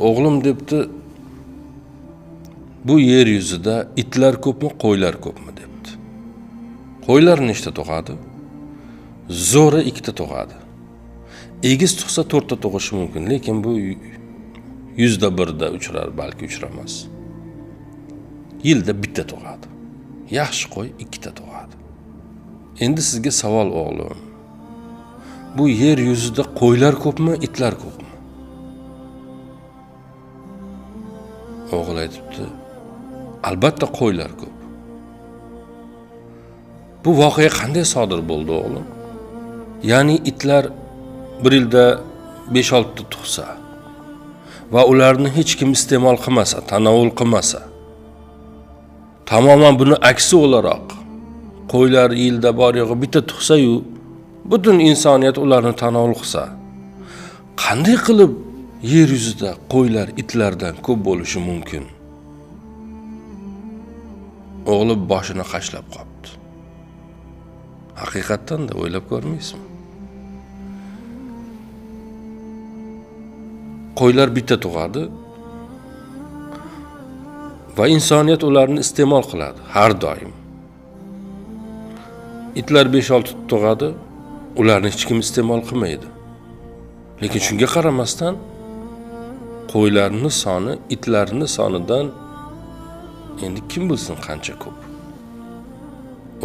O'g'lim debdi, bu yer yuzida itlar ko'pmi, qo'ylar ko'pmi debdi. Qo'ylar nechta tug'adi? Zo'ri 2 ta tug'adi. Egiz tug'sa 4 ta tug'ishi mumkin, lekin bu 100da 1 uchrar, balki uchramas. Yilda 1 ta tug'adi. Yaxshi qo'y 2 ta tug'adi. Endi sizga savol o'g'lim. Bu yer yuzida qo'ylar ko'pmi, itlar ko'pmi? O'g'il aytibdi, albatta qo'ylar ko'p. Bu voqea qanday sodir bo'ldi o'g'lim? Ya'ni itlar bir yilda 5-6 ta tug'sa va ularni hech kim iste'mol qilmasa, tanovul qilmasa, tamoman buni aksi o'laroq qo'ylar yilda bor yo'g'i 1 ta tug'sa-yu, butun insoniyat ularni tanovul qilsa, qanday qilib yer yuzida qo'ylar itlardan ko'p bo'lishi mumkin? O'g'lim boshini qashlab qopti. Haqiqatan da o'ylab ko'rmaysizmi? Qo'ylar 1 ta tug'adi va insoniyat ularni iste'mol qiladi har doim. Itlar 5-6 tug'adi, ularni hech kim iste'mol qilmaydi. Lekin shunga qaramasdan qo'ylarning soni itlarning sonidan endi kim bilsin qancha ko'p.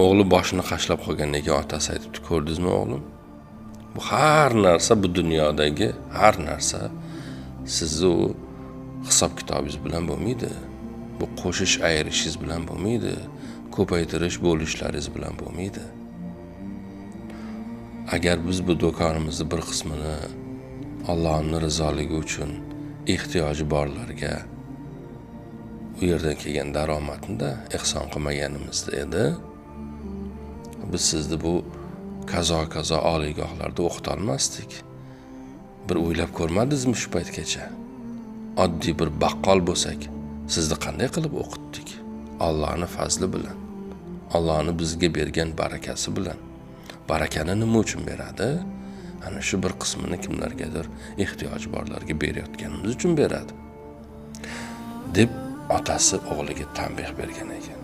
O'g'li boshini qashlab qolgandan keyin otasi aytibdi, ko'rdingizmi o'g'lim? Bu har narsa, bu dunyodagi har narsa sizni hisob kitobingiz bilan bo'lmaydi. Bu qo'shish ayirishingiz bilan bo'lmaydi. Ko'paytirish bo'lishlaringiz bilan bo'lmaydi. Agar biz bu do'konimizni bir qismini Allohning rizoligi uchun ehtiyoji borlarga u yerdan kelgan daromadni da ihson qilmaganimizda edi, biz sizni bu kazo oliygohlarda o'qita olmasdik. Bir o'ylab ko'rmadingizmi shu paytgacha? Oddiy bir baqqol bo'lsak, sizni qanday qilib o'qitdik? Allohning fazli bilan, Allohning bizga bergan barakasi bilan. Barakani nima uchun beradi? Ana shu bir qismini kimlargadir ehtiyoji borlarga berayotganimiz uchun beradi, deb otasi o'g'liga tanbeh bergan ekan.